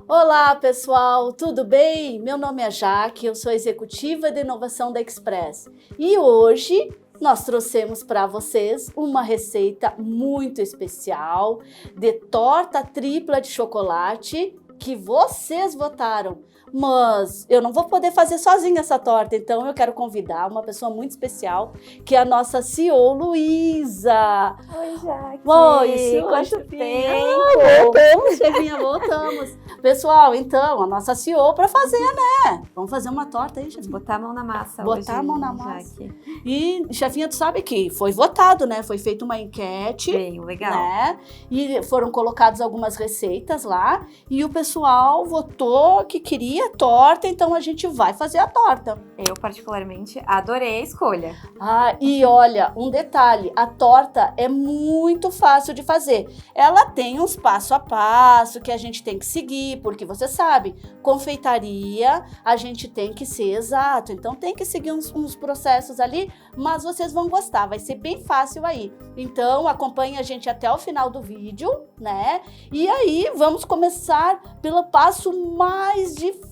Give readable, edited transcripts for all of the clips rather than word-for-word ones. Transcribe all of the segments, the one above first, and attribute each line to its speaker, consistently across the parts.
Speaker 1: Olá, pessoal, tudo bem? Meu nome é Jaque, eu sou executiva de inovação da Express e hoje nós trouxemos para vocês uma receita muito especial de torta tripla de chocolate que vocês votaram. Mas eu não vou poder fazer sozinha essa torta, então eu quero convidar uma pessoa muito especial, que é a nossa CEO, Luísa.
Speaker 2: Oi, Jaque.
Speaker 1: Oi,
Speaker 2: Quanto tempo?
Speaker 1: Voltamos, chefinha, voltamos. Pessoal, então, a nossa CEO para fazer, né? Vamos fazer uma torta aí, chefinha.
Speaker 2: Botar a mão na massa
Speaker 1: Botar
Speaker 2: hoje,
Speaker 1: a mão na massa.
Speaker 2: Jaque.
Speaker 1: E, chefinha, tu sabe que foi votado, né? Foi feita uma enquete.
Speaker 2: Bem, legal.
Speaker 1: Né? E foram colocadas algumas receitas lá. E o pessoal votou que queria torta, então a gente vai fazer a torta.
Speaker 2: Eu, particularmente, adorei a escolha.
Speaker 1: Ah, e olha, um detalhe, a torta é muito fácil de fazer. Ela tem uns passo a passo que a gente tem que seguir, porque você sabe, confeitaria, a gente tem que ser exato, então tem que seguir uns processos ali, mas vocês vão gostar, vai ser bem fácil aí. Então, acompanhe a gente até o final do vídeo, né? E aí, vamos começar pelo passo mais difícil,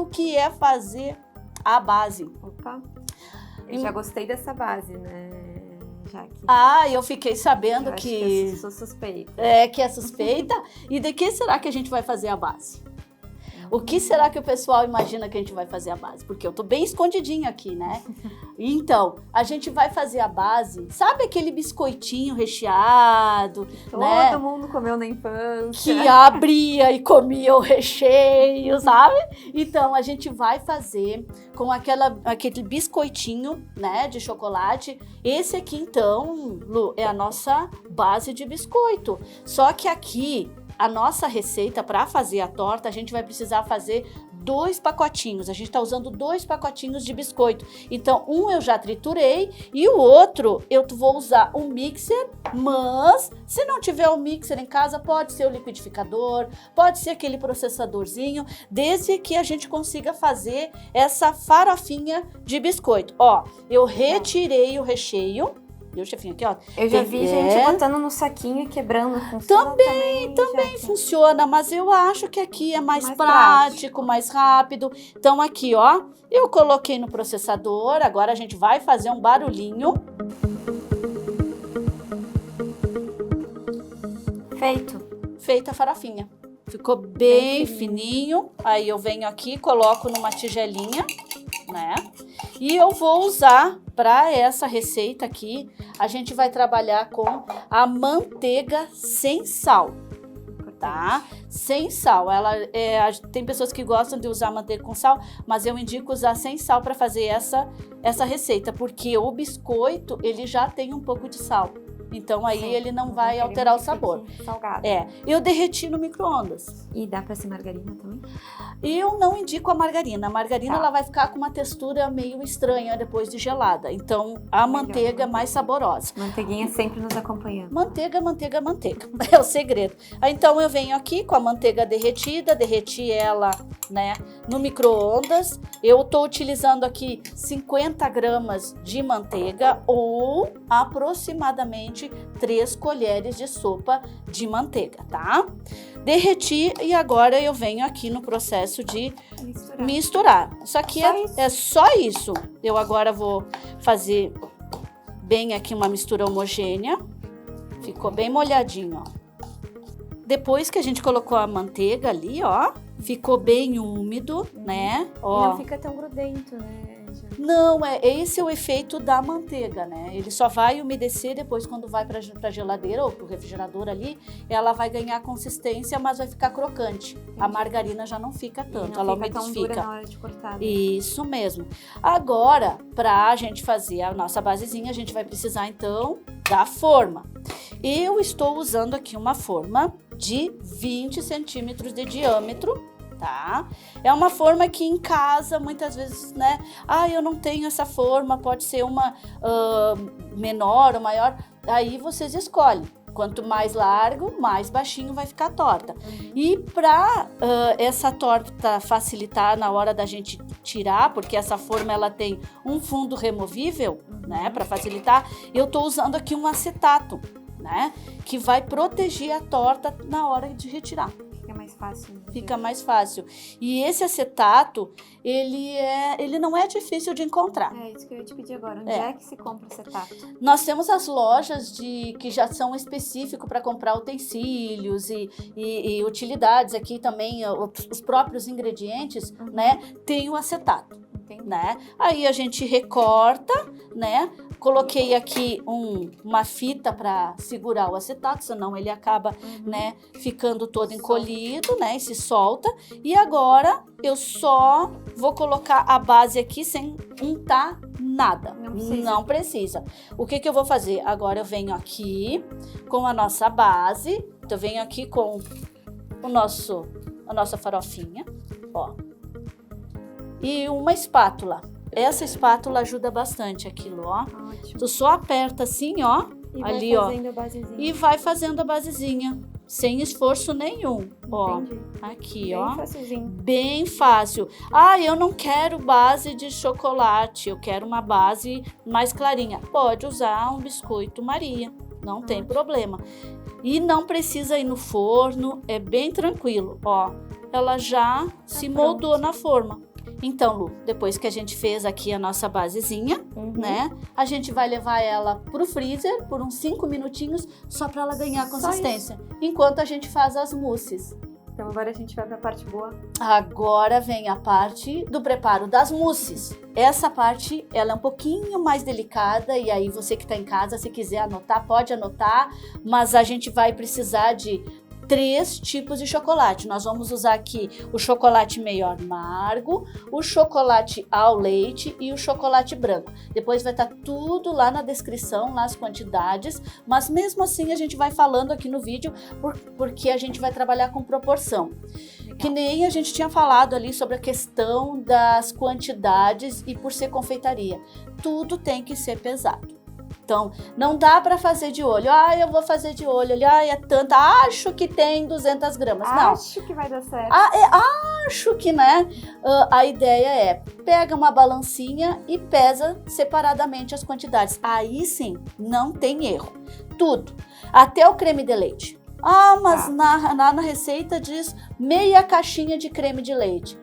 Speaker 1: que é fazer a base.
Speaker 2: Opa, eu já gostei dessa base, né, Jaque?
Speaker 1: Ah, eu fiquei sabendo
Speaker 2: Eu acho
Speaker 1: que
Speaker 2: eu sou suspeita.
Speaker 1: que é suspeita. E de que será que a gente vai fazer a base? O que será que o pessoal imagina que a gente vai fazer a base? Porque eu tô bem escondidinha aqui, né? Então, a gente vai fazer a base, sabe aquele biscoitinho recheado, né?
Speaker 2: Todo mundo comeu na infância.
Speaker 1: Que abria e comia o recheio, sabe? Então, a gente vai fazer com aquele biscoitinho, né, de chocolate. Esse aqui, então, Lu, é a nossa base de biscoito. Só que aqui, a nossa receita para fazer a torta, a gente vai precisar fazer 2 pacotinhos. A gente está usando 2 pacotinhos de biscoito. Então, um eu já triturei e o outro eu vou usar um mixer, mas se não tiver um mixer em casa, pode ser o liquidificador, pode ser aquele processadorzinho, desde que a gente consiga fazer essa farofinha de biscoito. Ó, eu retirei o recheio. Viu, chefinha, aqui, ó.
Speaker 2: Eu já vi gente botando no saquinho e quebrando. Funciona também
Speaker 1: funciona, mas eu acho que aqui é mais prático, mais rápido. Então aqui, ó, eu coloquei no processador, agora a gente vai fazer um barulhinho. Feita a farofinha. Ficou bem fininho. Aí eu venho aqui, coloco numa tigelinha, né? E eu vou usar para essa receita aqui, a gente vai trabalhar com a manteiga sem sal, tá? Sem sal. Tem pessoas que gostam de usar manteiga com sal, mas eu indico usar sem sal para fazer essa receita, porque o biscoito, ele já tem um pouco de sal. Então aí ele não vai alterar o sabor.
Speaker 2: Salgado.
Speaker 1: Eu derreti no micro-ondas.
Speaker 2: E dá pra ser margarina também?
Speaker 1: Eu não indico a margarina. A margarina ela vai ficar com uma textura meio estranha depois de gelada. Então a manteiga é mais saborosa.
Speaker 2: Manteiguinha sempre nos acompanhando.
Speaker 1: Manteiga. É o segredo. Então eu venho aqui com a manteiga derretida, derreti ela, né, no micro-ondas. Eu tô utilizando aqui 50 gramas de manteiga ou aproximadamente 3 colheres de sopa de manteiga, tá? Derreti e agora eu venho aqui no processo de misturar. Isso aqui é só isso. Eu agora vou fazer bem aqui uma mistura homogênea. Ficou bem molhadinho, ó. Depois que a gente colocou a manteiga ali, ó, ficou bem úmido, né? Ó.
Speaker 2: Não fica tão grudento, né?
Speaker 1: Não, esse é o efeito da manteiga, né? Ele só vai umedecer depois quando vai para a geladeira ou para o refrigerador ali, ela vai ganhar consistência, mas vai ficar crocante. A margarina já não fica tanto, ela
Speaker 2: fica tão
Speaker 1: umidifica.
Speaker 2: dura na hora de cortar, né?
Speaker 1: Isso mesmo. Agora, para a gente fazer a nossa basezinha, a gente vai precisar então da forma. Eu estou usando aqui uma forma de 20 centímetros de diâmetro, tá? É uma forma que em casa, muitas vezes, né? Ah, eu não tenho essa forma, pode ser uma menor ou maior. Aí vocês escolhem. Quanto mais largo, mais baixinho vai ficar a torta. E para essa torta facilitar na hora da gente tirar, porque essa forma ela tem um fundo removível, né, para facilitar, eu tô usando aqui um acetato, né, que vai proteger a torta na hora de retirar.
Speaker 2: Fica mais fácil.
Speaker 1: Fica mais fácil. E esse acetato, ele não é difícil de encontrar.
Speaker 2: É isso que eu ia te pedir agora. Onde é que se compra acetato?
Speaker 1: Nós temos as lojas que já são específicas para comprar utensílios e utilidades. Aqui também, os próprios ingredientes, né, tem o acetato. Né? Aí a gente recorta, né? Coloquei aqui uma fita para segurar o acetato, senão ele acaba, né, ficando todo encolhido, né, e se solta. E agora eu só vou colocar a base aqui sem untar nada. Não precisa. O que eu vou fazer? Agora eu venho aqui com a nossa base, eu venho aqui com a nossa farofinha, ó. E uma espátula. Essa espátula ajuda bastante aquilo, ó.
Speaker 2: Ótimo.
Speaker 1: Tu só aperta assim, ó.
Speaker 2: E
Speaker 1: ali,
Speaker 2: vai fazendo a basezinha.
Speaker 1: E vai fazendo a basezinha. Sem esforço nenhum. Ó.
Speaker 2: Entendi.
Speaker 1: Aqui,
Speaker 2: Bem
Speaker 1: ó.
Speaker 2: facilzinho.
Speaker 1: Bem fácil. Ah, eu não quero base de chocolate. Eu quero uma base mais clarinha. Pode usar um biscoito Maria. Não tem problema. E não precisa ir no forno. É bem tranquilo, ó. Ela já se moldou na forma. Então, Lu, depois que a gente fez aqui a nossa basezinha, né? A gente vai levar ela pro freezer por uns 5 minutinhos, só para ela ganhar consistência. Enquanto a gente faz as mousses.
Speaker 2: Então agora a gente vai para a parte boa.
Speaker 1: Agora vem a parte do preparo das mousses. Essa parte, ela é um pouquinho mais delicada e aí você que está em casa, se quiser anotar, pode anotar, mas a gente vai precisar de 3 tipos de chocolate. Nós vamos usar aqui o chocolate meio amargo, o chocolate ao leite e o chocolate branco. Depois vai estar tudo lá na descrição, lá as quantidades, mas mesmo assim a gente vai falando aqui no vídeo porque a gente vai trabalhar com proporção. Que nem a gente tinha falado ali sobre a questão das quantidades e por ser confeitaria. Tudo tem que ser pesado. Então, não dá para fazer de olho. Ah, eu vou fazer de olho. Ah, é tanta. Acho que tem 200 gramas. Não.
Speaker 2: Acho que vai dar certo.
Speaker 1: Acho que, né? A ideia é, pega uma balancinha e pesa separadamente as quantidades. Aí sim, não tem erro. Tudo. Até o creme de leite. Ah, mas na receita diz meia caixinha de creme de leite.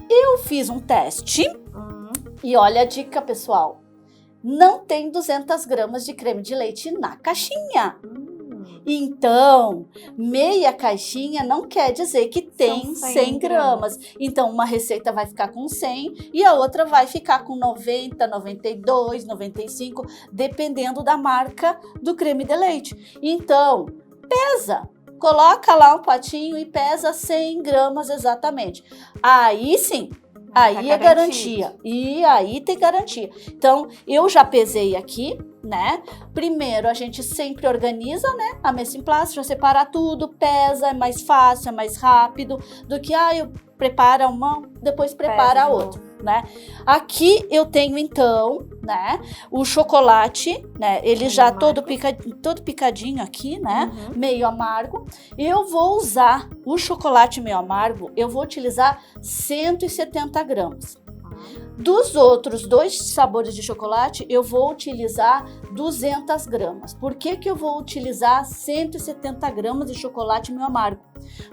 Speaker 1: Eu fiz um teste e olha a dica, pessoal. Não tem 200 gramas de creme de leite na caixinha. Então, meia caixinha não quer dizer que tem 100 gramas. Então, uma receita vai ficar com 100 e a outra vai ficar com 90, 92, 95, dependendo da marca do creme de leite. Então, pesa. Coloca lá um potinho e pesa 100 gramas exatamente. Aí sim. Aí é garantia. E aí tem garantia. Então, eu já pesei aqui, né? Primeiro, a gente sempre organiza, né? A mesa em plástico, já separa tudo, pesa, é mais fácil, é mais rápido do que, eu preparo uma, depois prepara a outra, né? Aqui eu tenho, então, né? O chocolate, né? Ele já todo picadinho aqui, né? Meio amargo. Eu vou usar o chocolate meio amargo, eu vou utilizar 170 gramas. Dos outros 2 sabores de chocolate, eu vou utilizar 200 gramas. Por que eu vou utilizar 170 gramas de chocolate meio amargo?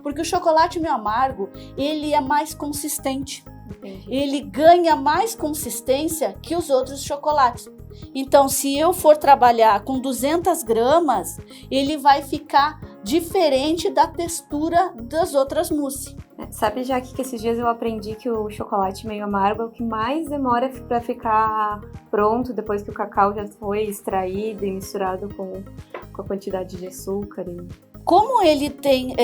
Speaker 1: Porque o chocolate meio amargo, ele é mais consistente. Entendi. Ele ganha mais consistência que os outros chocolates. Então, se eu for trabalhar com 200 gramas, ele vai ficar diferente da textura das outras mousses.
Speaker 2: Sabe, Jaque, que esses dias eu aprendi que o chocolate meio amargo é o que mais demora para ficar pronto depois que o cacau já foi extraído e misturado com a quantidade de açúcar.
Speaker 1: Como ele tem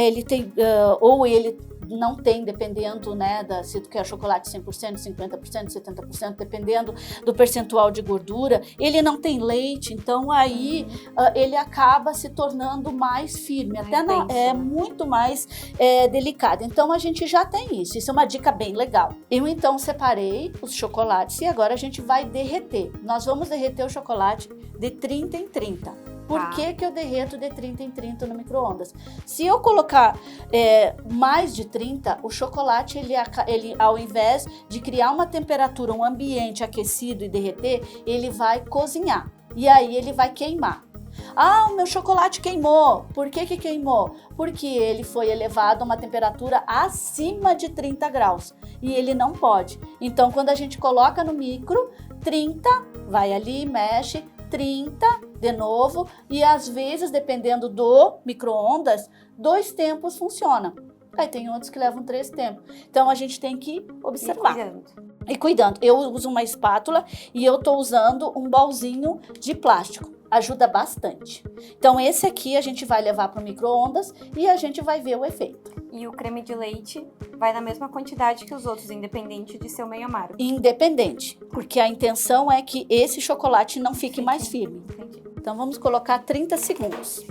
Speaker 1: ou ele não tem, dependendo, né, se tu quer chocolate 100%, 50%, 70%, dependendo do percentual de gordura, ele não tem leite, então aí ele acaba se tornando mais firme, muito mais delicado. Então a gente já tem isso é uma dica bem legal. Eu então separei os chocolates e agora a gente vai derreter. Nós vamos derreter o chocolate de 30 em 30. Por
Speaker 2: Tá.
Speaker 1: que eu derreto de 30 em 30 no micro-ondas? Se eu colocar mais de 30, o chocolate, ele, ao invés de criar uma temperatura, um ambiente aquecido e derreter, ele vai cozinhar. E aí ele vai queimar. Ah, o meu chocolate queimou. Por que queimou? Porque ele foi elevado a uma temperatura acima de 30 graus. E ele não pode. Então, quando a gente coloca no micro, 30, vai ali, mexe, 30 de novo. E às vezes, dependendo do micro-ondas, 2 tempos funciona. Aí tem outros que levam 3 tempos. Então, a gente tem que observar. E cuidando. Eu uso uma espátula e eu tô usando um bolzinho de plástico. Ajuda bastante. Então, esse aqui a gente vai levar para o micro-ondas e a gente vai ver o efeito.
Speaker 2: E o creme de leite vai na mesma quantidade que os outros, independente de ser o meio amargo.
Speaker 1: Independente, porque a intenção é que esse chocolate não fique mais firme.
Speaker 2: Entendi.
Speaker 1: Então, vamos colocar 30 segundos.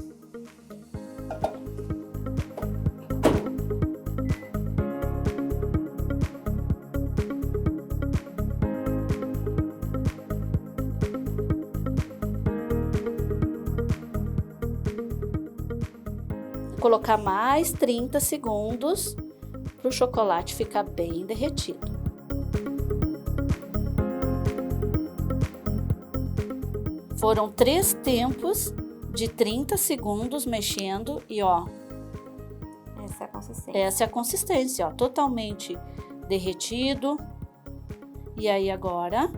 Speaker 1: Colocar mais 30 segundos para o chocolate ficar bem derretido. Foram 3 tempos de 30 segundos mexendo e ó,
Speaker 2: Essa é a consistência.
Speaker 1: essa é a consistência, ó, totalmente derretido. E aí agora,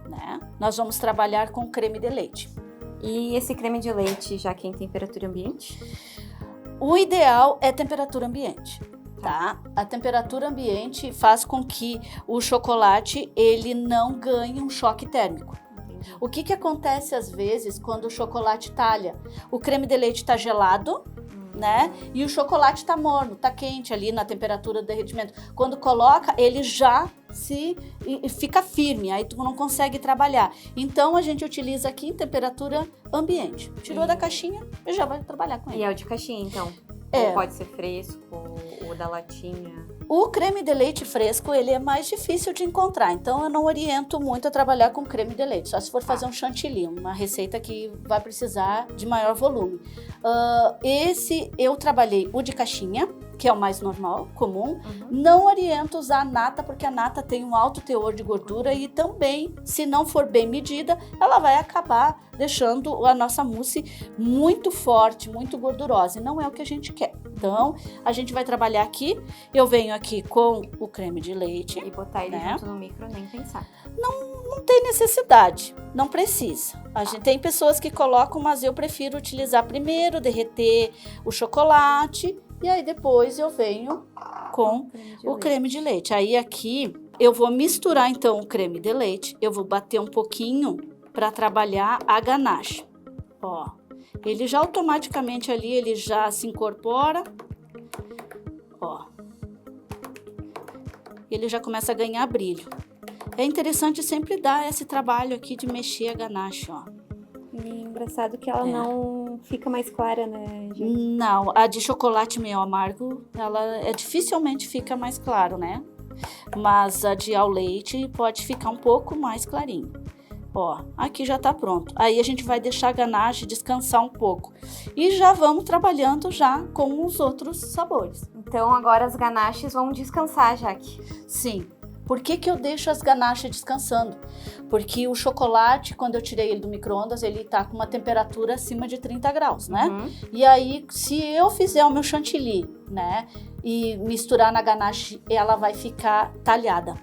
Speaker 1: né, nós vamos trabalhar com creme de leite.
Speaker 2: E esse creme de leite já que é em temperatura ambiente?
Speaker 1: O ideal é temperatura ambiente, tá? A temperatura ambiente faz com que o chocolate ele não ganhe um choque térmico.
Speaker 2: Entendi.
Speaker 1: O que acontece às vezes quando o chocolate talha? O creme de leite está gelado, né? E o chocolate está morno, está quente ali na temperatura do derretimento. Quando coloca, ele já fica firme, aí tu não consegue trabalhar. Então a gente utiliza aqui em temperatura ambiente. Tirou da caixinha e já vai trabalhar com ele.
Speaker 2: E é o de caixinha, então?
Speaker 1: É.
Speaker 2: Ou pode ser fresco, ou da latinha?
Speaker 1: O creme de leite fresco, ele é mais difícil de encontrar, então eu não oriento muito a trabalhar com creme de leite, só se for fazer um chantilly, uma receita que vai precisar de maior volume. Esse eu trabalhei o de caixinha, que é o mais normal, comum. Não oriento usar a nata, porque a nata tem um alto teor de gordura e também, se não for bem medida, ela vai acabar deixando a nossa mousse muito forte, muito gordurosa, e não é o que a gente quer. Então, a gente vai trabalhar aqui, eu venho aqui com o creme de leite.
Speaker 2: E botar ele
Speaker 1: né?
Speaker 2: junto no micro, nem pensar.
Speaker 1: Não tem necessidade, não precisa. A gente tem pessoas que colocam, mas eu prefiro utilizar primeiro, derreter o chocolate, e aí depois eu venho com o creme de leite. Aí aqui eu vou misturar então o creme de leite, eu vou bater um pouquinho para trabalhar a ganache. Ó, ele já automaticamente ali, ele já se incorpora. Ó, ele já começa a ganhar brilho. É interessante sempre dar esse trabalho aqui de mexer a ganache, ó.
Speaker 2: E engraçado que ela não fica mais clara, né, Ju?
Speaker 1: Não, a de chocolate meio amargo, ela dificilmente fica mais claro, né? Mas a de ao leite pode ficar um pouco mais clarinho. Ó, aqui já tá pronto. Aí a gente vai deixar a ganache descansar um pouco. E já vamos trabalhando já com os outros sabores.
Speaker 2: Então agora as ganaches vão descansar, Jaque.
Speaker 1: Sim. Por que eu deixo as ganaches descansando? Porque o chocolate, quando eu tirei ele do micro-ondas, ele tá com uma temperatura acima de 30 graus, né? E aí, se eu fizer o meu chantilly, né, e misturar na ganache, ela vai ficar talhada.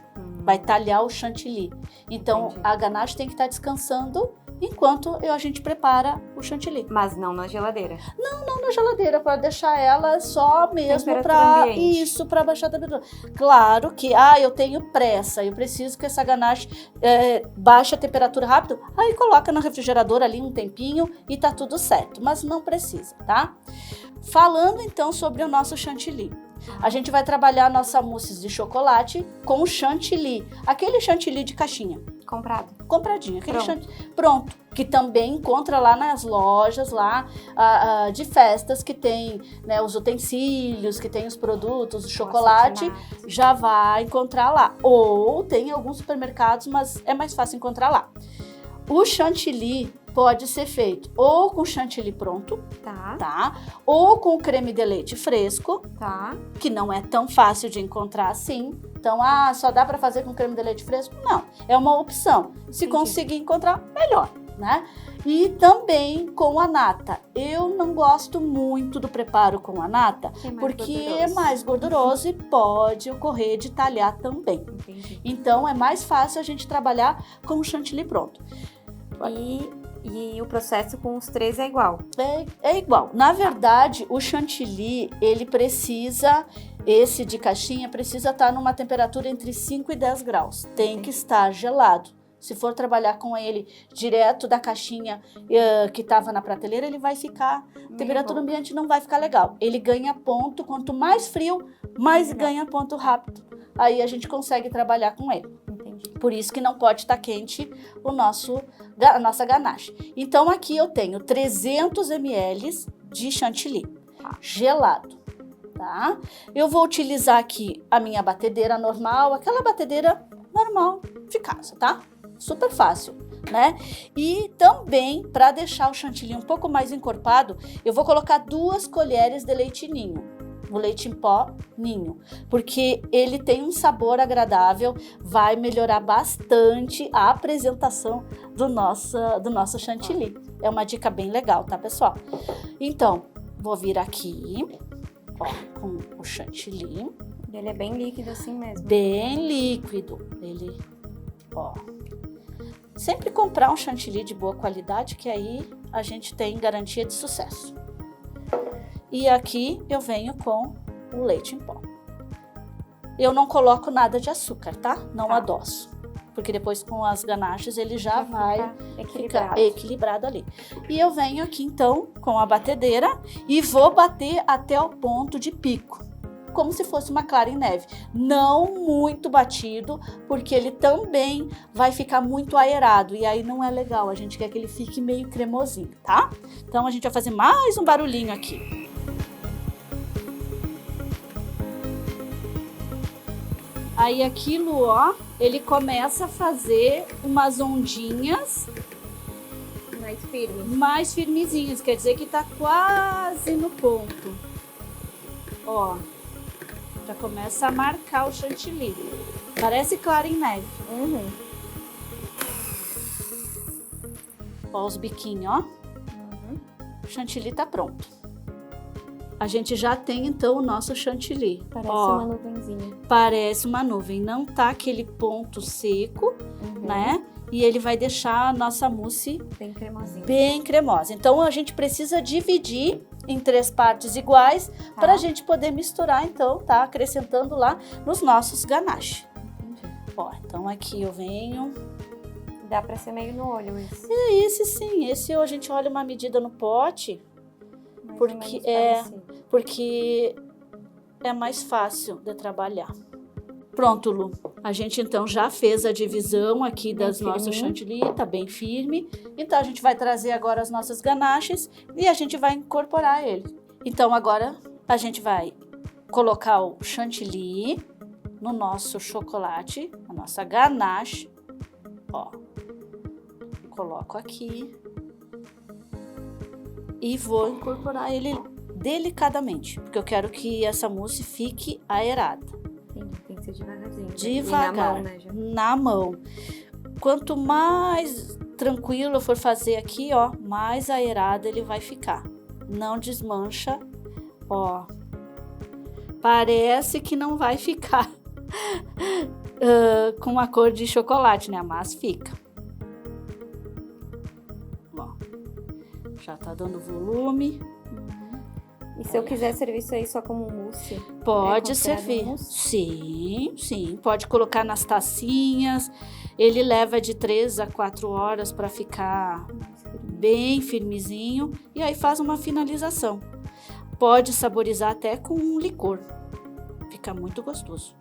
Speaker 1: Vai talhar o chantilly. Então,
Speaker 2: Entendi.
Speaker 1: a ganache tem que estar descansando enquanto a gente prepara o chantilly.
Speaker 2: Mas não na geladeira.
Speaker 1: Não na geladeira, para deixar ela só mesmo
Speaker 2: Temperatura
Speaker 1: para
Speaker 2: ambiente.
Speaker 1: isso, para baixar a temperatura. Claro que, eu tenho pressa, eu preciso que essa ganache baixe a temperatura rápido, aí coloca no refrigerador ali um tempinho e tá tudo certo, mas não precisa, tá? Falando então sobre o nosso chantilly. A gente vai trabalhar a nossa mousse de chocolate com chantilly, aquele chantilly de caixinha.
Speaker 2: Comprado.
Speaker 1: Compradinho, aquele
Speaker 2: Pronto.
Speaker 1: pronto, que também encontra lá nas lojas lá de festas que tem, né, os utensílios, que tem os produtos, o chocolate, já vai encontrar lá. Ou tem alguns supermercados, mas é mais fácil encontrar lá. O chantilly, pode ser feito ou com chantilly pronto,
Speaker 2: Tá,
Speaker 1: tá? Ou com creme de leite fresco,
Speaker 2: tá.
Speaker 1: que não é tão fácil de encontrar assim. Então, só dá para fazer com creme de leite fresco? Não, é uma opção. Se
Speaker 2: Entendi.
Speaker 1: conseguir encontrar, melhor, né? E também com a nata. Eu não gosto muito do preparo com a nata,
Speaker 2: É mais
Speaker 1: porque é
Speaker 2: gorduroso.
Speaker 1: mais gorduroso e pode ocorrer de talhar também.
Speaker 2: Entendi.
Speaker 1: Então, é mais fácil a gente trabalhar com o chantilly pronto.
Speaker 2: E o processo com os 3 é igual.
Speaker 1: É igual. Na verdade, o chantilly, ele precisa, esse de caixinha, precisa estar numa temperatura entre 5 e 10 graus. Tem que estar gelado. Se for trabalhar com ele direto da caixinha que estava na prateleira, ele vai ficar, a temperatura ambiente não vai ficar legal. Ele ganha ponto, quanto mais frio, mais ganha ponto rápido. Aí a gente consegue trabalhar com ele.
Speaker 2: Entendi.
Speaker 1: Por isso que não pode estar quente a nossa ganache. Então aqui eu tenho 300 ml de chantilly gelado, tá? Eu vou utilizar aqui a minha batedeira normal, aquela batedeira normal de casa, tá? Super fácil, né? E também, para deixar o chantilly um pouco mais encorpado, eu vou colocar 2 colheres de leite ninho. O leite em pó ninho, porque ele tem um sabor agradável, vai melhorar bastante a apresentação do nosso chantilly. É uma dica bem legal, tá, pessoal? Então, vou vir aqui, ó, com o chantilly.
Speaker 2: Ele é bem líquido assim mesmo.
Speaker 1: Bem líquido. Ele, ó. Sempre comprar um chantilly de boa qualidade, que aí a gente tem garantia de sucesso. E aqui eu venho com o leite em pó. Eu não coloco nada de açúcar, tá? Não adoço. Porque depois com as ganaches ele já vai ficar equilibrado ali. E eu venho aqui então com a batedeira e vou bater até o ponto de pico. Como se fosse uma clara em neve. Não muito batido, porque ele também vai ficar muito aerado. E aí não é legal, a gente quer que ele fique meio cremosinho, tá? Então a gente vai fazer mais um barulhinho aqui. Aí aquilo, ó, ele começa a fazer umas ondinhas
Speaker 2: Mais firme.
Speaker 1: mais firmezinhas, quer dizer que tá quase no ponto. Ó, já começa a marcar o chantilly. Parece clara em neve.
Speaker 2: Uhum.
Speaker 1: Ó os biquinhos, ó. O chantilly tá pronto. A gente já tem então o nosso chantilly.
Speaker 2: Parece
Speaker 1: ó,
Speaker 2: uma nuvenzinha.
Speaker 1: Parece uma nuvem, não tá aquele ponto seco, né? E ele vai deixar a nossa mousse
Speaker 2: Bem cremosinha.
Speaker 1: bem cremosa. Então a gente precisa dividir em 3 partes iguais para a gente poder misturar, então, tá? Acrescentando lá nos nossos ganaches.
Speaker 2: Entendi.
Speaker 1: Ó, então aqui eu venho.
Speaker 2: Dá pra ser meio no olho isso.
Speaker 1: Esse sim, esse a gente olha uma medida no pote,
Speaker 2: Mais
Speaker 1: porque
Speaker 2: ou menos
Speaker 1: é-
Speaker 2: parecido.
Speaker 1: porque é mais fácil de trabalhar. Pronto, Lu. A gente então já fez a divisão aqui
Speaker 2: Bem
Speaker 1: das nossas
Speaker 2: firminho.
Speaker 1: chantilly, tá bem firme. Então a gente vai trazer agora as nossas ganaches e a gente vai incorporar ele. Então agora a gente vai colocar o chantilly no nosso chocolate, a nossa ganache. Ó. Coloco aqui e vou incorporar ele delicadamente, porque eu quero que essa mousse fique aerada.
Speaker 2: Entendi, tem que ser devagarzinho.
Speaker 1: Devagar,
Speaker 2: E na mão, né, já?
Speaker 1: na mão. Quanto mais tranquilo eu for fazer aqui, ó, mais aerado ele vai ficar. Não desmancha, ó. Parece que não vai ficar com a cor de chocolate, né? Mas fica. Ó, já tá dando volume.
Speaker 2: E se eu quiser servir isso aí só como mousse?
Speaker 1: Pode
Speaker 2: considerado
Speaker 1: servir.
Speaker 2: mousse?
Speaker 1: Sim, sim. Pode colocar nas tacinhas. Ele leva de 3 a 4 horas para ficar bem firmezinho. E aí faz uma finalização. Pode saborizar até com um licor. Fica muito gostoso.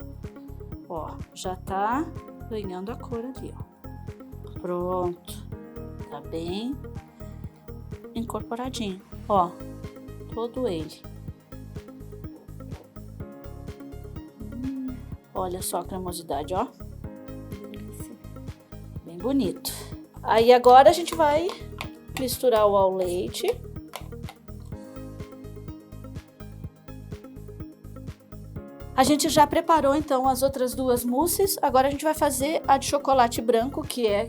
Speaker 1: Ó, já tá ganhando a cor ali, ó. Pronto. Tá bem incorporadinho. Ó, todo ele. Olha só a cremosidade, ó.
Speaker 2: Delícia.
Speaker 1: Bem bonito. Aí agora a gente vai misturar o ao leite. A gente já preparou, então, as outras duas mousses. Agora a gente vai fazer a de chocolate branco, que é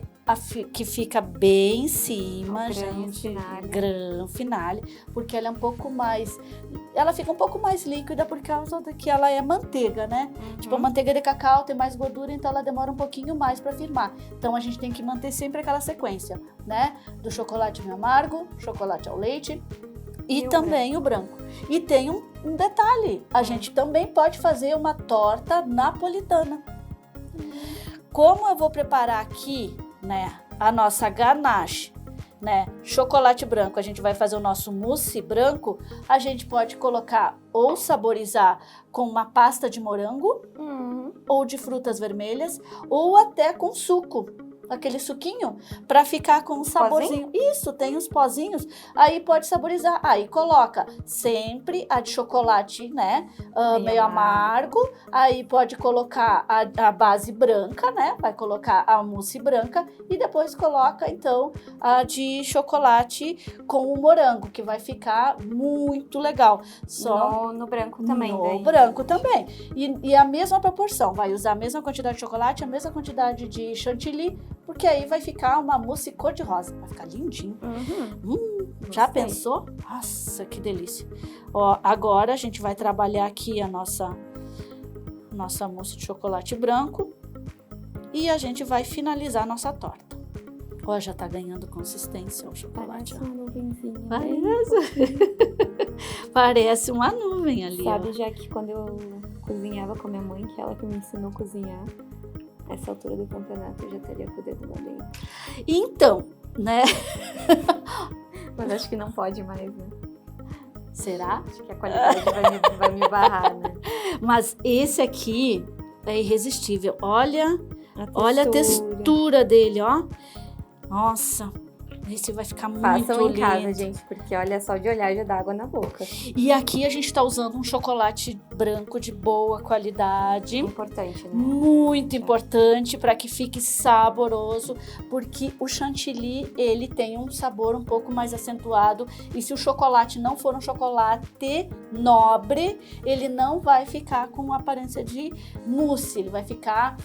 Speaker 1: que fica bem em cima, gente. Gran finale. Porque ela é um pouco mais... Ela fica um pouco mais líquida por causa de que ela é manteiga, né? Tipo, a manteiga de cacau tem mais gordura, então ela demora um pouquinho mais para firmar. Então a gente tem que manter sempre aquela sequência, né? Do chocolate meio amargo, chocolate ao leite e também o branco. E tem um detalhe, a gente também pode fazer uma torta napolitana. Como eu vou preparar aqui, né, a nossa ganache, né, chocolate branco, a gente vai fazer o nosso mousse branco, a gente pode colocar ou saborizar com uma pasta de morango, ou de frutas vermelhas, ou até com suco. Aquele suquinho, para ficar com um saborzinho. Isso, tem uns pozinhos. Aí pode saborizar. Aí coloca sempre a de chocolate, né? Meio amargo. Aí pode colocar a base branca, né? Vai colocar a mousse branca. E depois coloca, então, a de chocolate com o morango, que vai ficar muito legal. Só
Speaker 2: no branco também.
Speaker 1: No branco também. E a mesma proporção. Vai usar a mesma quantidade de chocolate, a mesma quantidade de chantilly, porque aí vai ficar uma mousse cor-de-rosa. Vai ficar lindinho. Já pensou? Nossa, que delícia. Ó, agora a gente vai trabalhar aqui a nossa mousse de chocolate branco. E a gente vai finalizar a nossa torta. Ó, já tá ganhando consistência o chocolate.
Speaker 2: Parece uma nuvenzinha.
Speaker 1: Parece uma nuvem ali.
Speaker 2: Sabe, já que quando eu cozinhava com a minha mãe, que ela que me ensinou a cozinhar, essa altura do campeonato eu já teria com o dedo no dentro.
Speaker 1: Então, né?
Speaker 2: Mas acho que não pode mais, né?
Speaker 1: Será?
Speaker 2: Acho que a qualidade vai me barrar, né?
Speaker 1: Mas esse aqui é irresistível. Olha a textura dele, ó. Nossa, esse vai ficar muito lindo.
Speaker 2: Façam em casa, gente, porque olha, só de olhar já dá água na boca.
Speaker 1: E aqui a gente tá usando um chocolate branco de boa qualidade.
Speaker 2: Importante, né?
Speaker 1: Muito importante para que fique saboroso, porque o chantilly, ele tem um sabor um pouco mais acentuado, e se o chocolate não for um chocolate nobre, ele não vai ficar com aparência de mousse, ele vai ficar,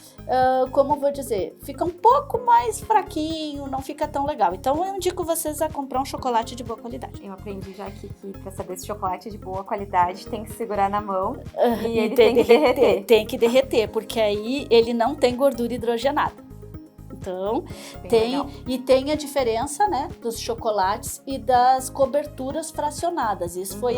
Speaker 1: como eu vou dizer, fica um pouco mais fraquinho, não fica tão legal. Então eu indico vocês a comprar um chocolate de boa qualidade.
Speaker 2: Eu aprendi já aqui que para saber se chocolate é de boa qualidade tem que segurar na mão e ele
Speaker 1: tem que derreter. Tem que derreter, porque aí ele não tem gordura hidrogenada. Então, tem a diferença, né, dos chocolates e das coberturas fracionadas. Isso foi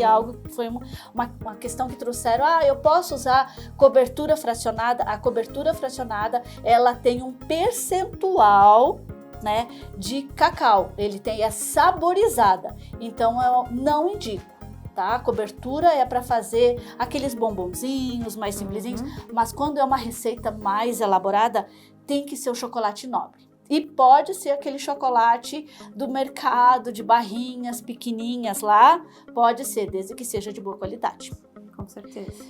Speaker 1: uma questão que trouxeram. Eu posso usar cobertura fracionada? A cobertura fracionada, ela tem um percentual, né, de cacau. Ele é saborizada. Então, eu não indico. Tá? A cobertura é para fazer aqueles bombonzinhos mais simplesinhos, mas quando é uma receita mais elaborada, tem que ser o chocolate nobre. E pode ser aquele chocolate do mercado, de barrinhas pequenininhas lá, pode ser, desde que seja de boa qualidade.
Speaker 2: Com certeza.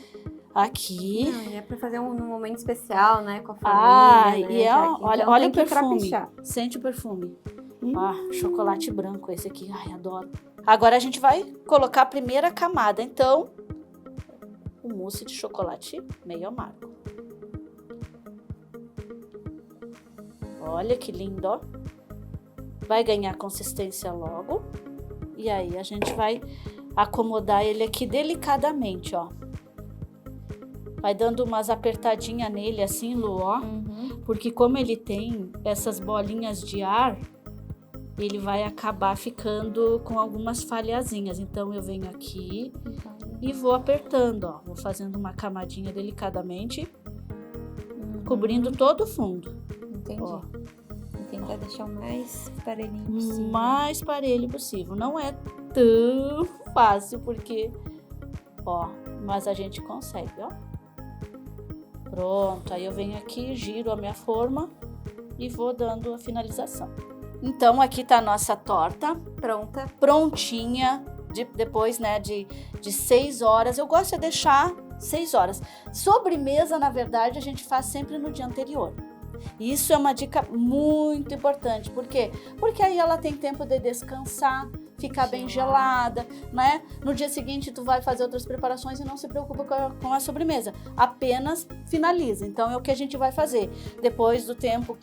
Speaker 1: Aqui.
Speaker 2: É para fazer um momento especial, né, com a família.
Speaker 1: E olha o perfume. Sente o perfume. Chocolate branco esse aqui. Ai, adoro. Agora a gente vai colocar a primeira camada, então, o mousse de chocolate meio amargo. Olha que lindo, ó. Vai ganhar consistência logo. E aí a gente vai acomodar ele aqui delicadamente, ó. Vai dando umas apertadinhas nele assim, Lu, ó. Porque como ele tem essas bolinhas de ar, ele vai acabar ficando com algumas falhazinhas. Então, eu venho aqui e vou apertando, ó. Vou fazendo uma camadinha delicadamente, cobrindo todo o fundo.
Speaker 2: Entendi. Ó. E tentar deixar o mais parelhinho possível.
Speaker 1: Mais parelho possível. Não é tão fácil, porque, ó, mas a gente consegue, ó. Pronto, aí eu venho aqui, giro a minha forma e vou dando a finalização. Então, aqui tá a nossa torta prontinha, depois, né, de 6 horas. Eu gosto de deixar 6 horas. Sobremesa, na verdade, a gente faz sempre no dia anterior. Isso é uma dica muito importante. Por quê? Porque aí ela tem tempo de descansar, ficar bem gelada, né? No dia seguinte tu vai fazer outras preparações e não se preocupa com a sobremesa. Apenas finaliza. Então é o que a gente vai fazer. Depois do tempo...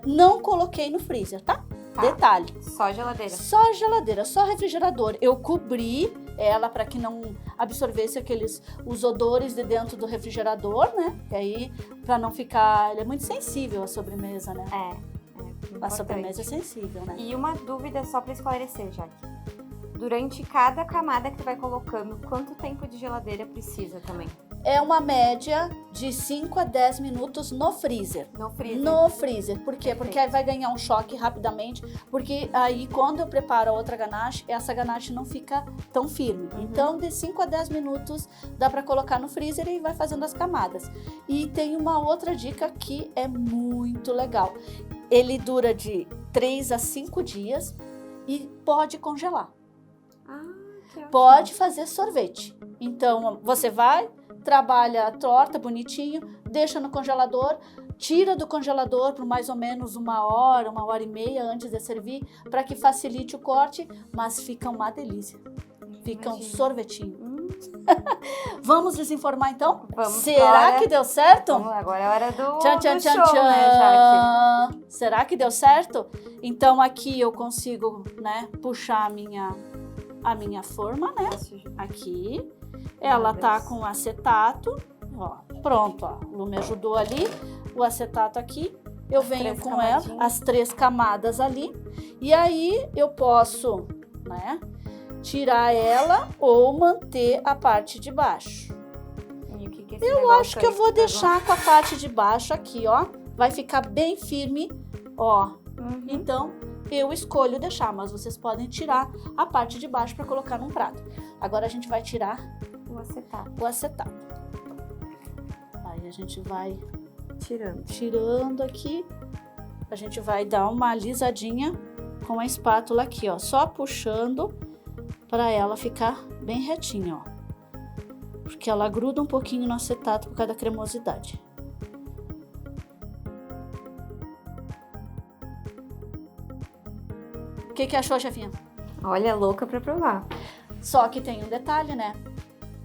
Speaker 1: Não coloquei no freezer, tá? Detalhe.
Speaker 2: Só geladeira.
Speaker 1: Só geladeira, só refrigerador. Eu cobri ela para que não absorvesse os odores de dentro do refrigerador, né? E aí, para não ficar... Ele é muito sensível a sobremesa, né? A sobremesa é sensível, né?
Speaker 2: E uma dúvida só para esclarecer, Jaque. Durante cada camada que tu vai colocando, quanto tempo de geladeira precisa também?
Speaker 1: É uma média de 5 a 10 minutos no freezer.
Speaker 2: No freezer?
Speaker 1: No freezer. Por quê? Porque aí vai ganhar um choque rapidamente. Porque aí, quando eu preparo a outra ganache, essa ganache não fica tão firme. Então, de 5 a 10 minutos, dá para colocar no freezer e vai fazendo as camadas. E tem uma outra dica que é muito legal. Ele dura de 3 a 5 dias e pode congelar.
Speaker 2: Que ótimo.
Speaker 1: Pode fazer sorvete. Então, você vai, trabalha a torta bonitinho, deixa no congelador, tira do congelador por mais ou menos 1 hora e meia antes de servir, para que facilite o corte, mas fica uma delícia. Fica um sorvetinho. Vamos desinformar então?
Speaker 2: Vamos.
Speaker 1: Será
Speaker 2: agora,
Speaker 1: que deu certo?
Speaker 2: Vamos lá, agora é a hora do
Speaker 1: Tchan, tchan, tchan,
Speaker 2: show,
Speaker 1: tchan.
Speaker 2: né, Jaque?
Speaker 1: Será que deu certo? Então aqui eu consigo, né, puxar a minha forma, né? Aqui. Ela tá com acetato. Ó, pronto, ó. O Lu me ajudou ali. O acetato aqui. Eu venho com ela, as 3 camadas ali. E aí eu posso, né, tirar ela ou manter a parte de baixo.
Speaker 2: E o que
Speaker 1: Eu acho que eu vou deixar com a parte de baixo aqui, ó. Vai ficar bem firme, ó. Então, eu escolho deixar, mas vocês podem tirar a parte de baixo para colocar num prato. Agora a gente vai tirar o acetato. Aí a gente vai tirando aqui. A gente vai dar uma alisadinha com a espátula aqui, ó. Só puxando para ela ficar bem retinha, ó. Porque ela gruda um pouquinho no acetato por causa da cremosidade. O que achou, chefinha?
Speaker 2: Olha, louca pra provar.
Speaker 1: Só que tem um detalhe, né?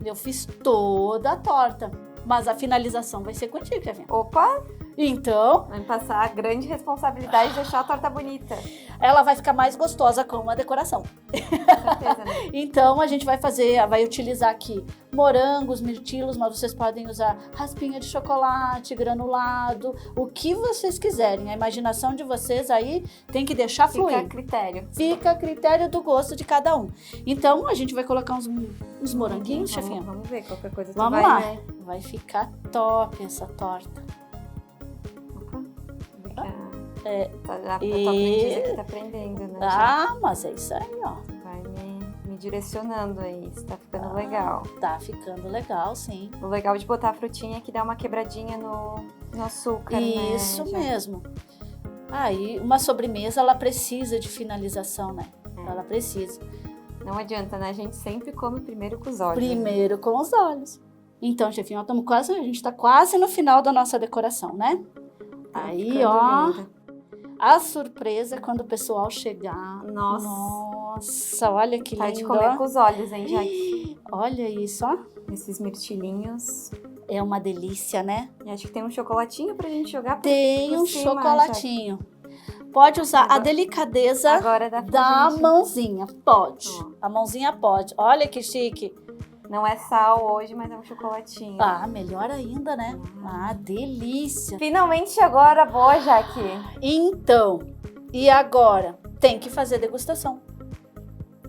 Speaker 1: Eu fiz toda a torta, mas a finalização vai ser contigo, chefinha.
Speaker 2: Opa!
Speaker 1: Então,
Speaker 2: Vai me passar a grande responsabilidade de deixar a torta bonita.
Speaker 1: ela vai ficar mais gostosa com a decoração.
Speaker 2: Com certeza, né?
Speaker 1: Então, a gente vai utilizar aqui morangos, mirtilos, mas vocês podem usar raspinha de chocolate, granulado, o que vocês quiserem. A imaginação de vocês aí tem que deixar fluir.
Speaker 2: Fica a critério.
Speaker 1: Fica a critério do gosto de cada um. Então, a gente vai colocar uns moranguinhos, chefinha.
Speaker 2: Vamos ver, qualquer coisa tu
Speaker 1: Vamos
Speaker 2: vai,
Speaker 1: lá.
Speaker 2: né?
Speaker 1: Vai ficar top essa torta.
Speaker 2: A tua aprendiz aqui tá aprendendo, né?
Speaker 1: Ah, mas é isso aí, ó.
Speaker 2: Vai me direcionando aí, isso tá ficando legal.
Speaker 1: Tá ficando legal, sim.
Speaker 2: O legal de botar a frutinha é que dá uma quebradinha no açúcar, né?
Speaker 1: Isso mesmo. Aí, uma sobremesa, ela precisa de finalização, né? Ela precisa.
Speaker 2: Não adianta, né? A gente sempre come primeiro com os olhos.
Speaker 1: Primeiro com os olhos. Então, chefinho, a gente tá quase no final da nossa decoração, né? Aí, ó,
Speaker 2: linda.
Speaker 1: A surpresa é quando o pessoal chegar.
Speaker 2: Nossa,
Speaker 1: olha que lindo.
Speaker 2: Vai de comer com os olhos, hein, Jaque?
Speaker 1: Olha isso, ó.
Speaker 2: Esses mirtilinhos.
Speaker 1: É uma delícia, né?
Speaker 2: E acho que tem um chocolatinho pra gente jogar por
Speaker 1: Tem um
Speaker 2: cima,
Speaker 1: chocolatinho. Pode usar a delicadeza
Speaker 2: agora
Speaker 1: da mãozinha. Pode. A mãozinha pode. Olha que chique.
Speaker 2: Não é sal hoje, mas é um chocolatinho.
Speaker 1: Ah, melhor ainda, né? Ah, delícia.
Speaker 2: Finalmente chegou a hora boa, Jaque.
Speaker 1: Então, e agora? Tem que fazer degustação.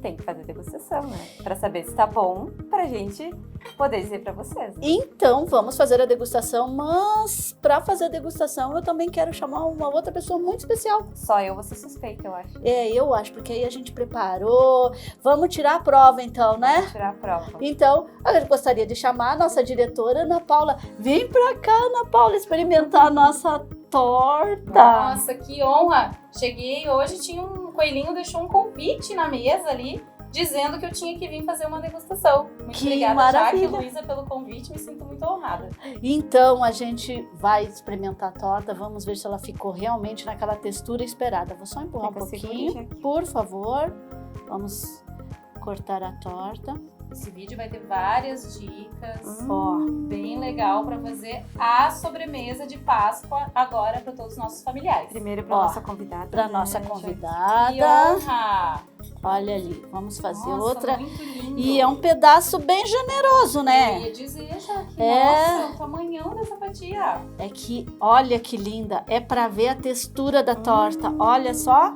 Speaker 2: Tem que fazer degustação, né? Pra saber se tá bom, pra gente poder dizer pra vocês. Né?
Speaker 1: Então, vamos fazer a degustação, mas pra fazer a degustação eu também quero chamar uma outra pessoa muito especial.
Speaker 2: Só eu vou ser suspeita, eu acho.
Speaker 1: Eu acho, porque aí a gente preparou. Vamos tirar a prova então, né?
Speaker 2: Vamos tirar a prova.
Speaker 1: Então, eu gostaria de chamar a nossa diretora, Ana Paula. Vem pra cá, Ana Paula, experimentar a nossa torta.
Speaker 3: Nossa, que honra! Cheguei hoje, tinha um coelhinho, deixou um convite na mesa ali. dizendo que eu tinha que vir fazer uma degustação. Muito
Speaker 1: Que
Speaker 3: obrigada,
Speaker 1: maravilha.
Speaker 3: Jaque e Luísa, pelo convite, me sinto muito honrada.
Speaker 1: Então, a gente vai experimentar a torta, vamos ver se ela ficou realmente naquela textura esperada. Vou só empurrar
Speaker 2: Fica
Speaker 1: um pouquinho,
Speaker 2: segurinha aqui.
Speaker 1: por favor. Vamos cortar a torta.
Speaker 3: Esse vídeo vai ter várias dicas,
Speaker 1: Ó,
Speaker 3: bem legal para fazer a sobremesa de Páscoa agora para todos os nossos familiares.
Speaker 2: Primeiro para
Speaker 1: Ó,
Speaker 2: nossa convidada.
Speaker 1: para
Speaker 2: né,
Speaker 1: nossa
Speaker 2: Jaque?
Speaker 3: Que
Speaker 1: convidada.
Speaker 3: honra!
Speaker 1: Olha ali, vamos fazer
Speaker 3: Nossa,
Speaker 1: outra.
Speaker 3: muito lindo.
Speaker 1: E é um pedaço bem generoso,
Speaker 3: Eu
Speaker 1: né?
Speaker 3: ia dizer, Jaque,
Speaker 1: É.
Speaker 3: nossa, o tamanhão dessa fatia.
Speaker 1: É que, olha que linda, é para ver a textura da torta. Olha só.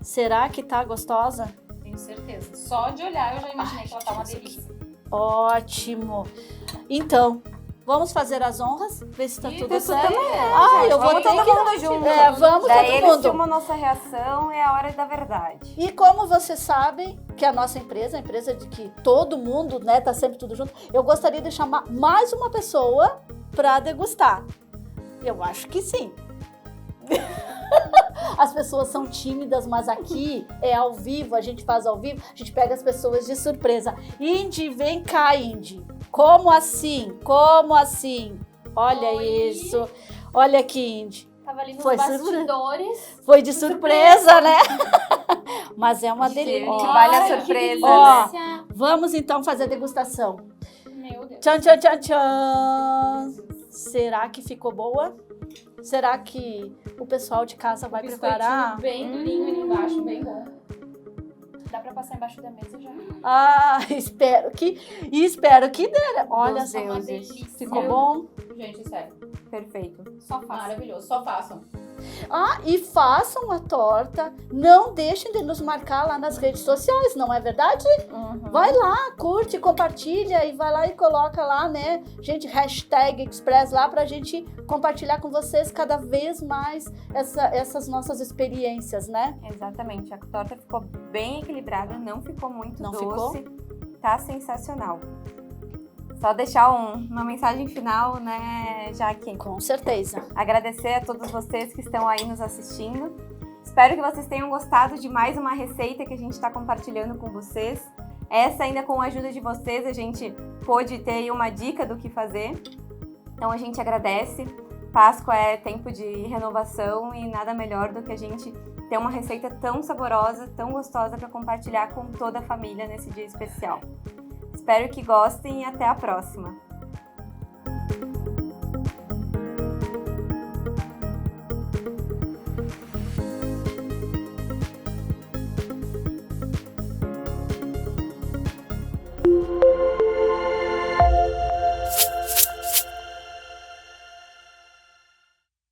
Speaker 1: Será que tá gostosa?
Speaker 3: Tenho certeza. Só de olhar eu já imaginei que ela tá uma
Speaker 1: deixa eu ver
Speaker 3: delícia.
Speaker 1: Ótimo. Então, vamos fazer as honras? Ver se tá
Speaker 3: E
Speaker 1: tudo
Speaker 3: tá
Speaker 1: certo.
Speaker 3: tudo bem,
Speaker 1: Ah, eu vou
Speaker 2: Vamos
Speaker 1: ter
Speaker 2: todo
Speaker 1: que...
Speaker 2: mundo junto.
Speaker 1: É, vamos
Speaker 2: Daí
Speaker 1: todo
Speaker 2: eles
Speaker 1: mundo.
Speaker 2: filmam nossa reação, é a hora da verdade.
Speaker 1: E como vocês sabem que a nossa empresa, a empresa de que todo mundo, né, tá sempre tudo junto, eu gostaria de chamar mais uma pessoa para degustar. Eu acho que sim. As pessoas são tímidas, mas aqui é ao vivo, a gente faz ao vivo, a gente pega as pessoas de surpresa. Indy, vem cá, Indy. Como assim? Como assim? Olha
Speaker 3: Oi.
Speaker 1: isso. Olha aqui, Indy.
Speaker 3: Tava ali nos
Speaker 1: Foi
Speaker 3: bastidores.
Speaker 1: Foi de surpresa, né? Mas é uma delícia.
Speaker 2: Que
Speaker 1: Ó,
Speaker 2: vale a
Speaker 3: Ai, que
Speaker 2: surpresa,
Speaker 1: Ó.
Speaker 3: delícia.
Speaker 1: vamos então fazer a degustação.
Speaker 3: Meu Deus.
Speaker 1: Tchan, tchan, tchan, tchan. Será que ficou boa? Será que o pessoal de casa vai preparar?
Speaker 3: Bem durinho ali embaixo, bem bom. Dá pra passar embaixo da mesa já.
Speaker 1: Ah, espero que dê. Olha
Speaker 2: Dos
Speaker 1: só,
Speaker 3: Uma
Speaker 2: deuses.
Speaker 3: delícia.
Speaker 1: ficou bom?
Speaker 3: Gente, sério.
Speaker 2: Perfeito.
Speaker 3: Só façam. Maravilhoso, só façam.
Speaker 1: Ah, e façam a torta. Não deixem de nos marcar lá nas redes sociais, não é verdade? Vai lá, curte, compartilha e vai lá e coloca lá, né? Gente, hashtag Express lá pra gente compartilhar com vocês cada vez mais essas nossas experiências, né?
Speaker 2: Exatamente. A torta ficou bem equilibrada, não ficou muito
Speaker 1: Não
Speaker 2: doce. Tá sensacional. Só deixar uma mensagem final, né, Jaque?
Speaker 1: Com certeza.
Speaker 2: Agradecer a todos vocês que estão aí nos assistindo. Espero que vocês tenham gostado de mais uma receita que a gente está compartilhando com vocês. Essa ainda com a ajuda de vocês, a gente pôde ter aí uma dica do que fazer. Então a gente agradece. Páscoa é tempo de renovação e nada melhor do que a gente ter uma receita tão saborosa, tão gostosa para compartilhar com toda a família nesse dia especial. Espero que gostem e até a próxima!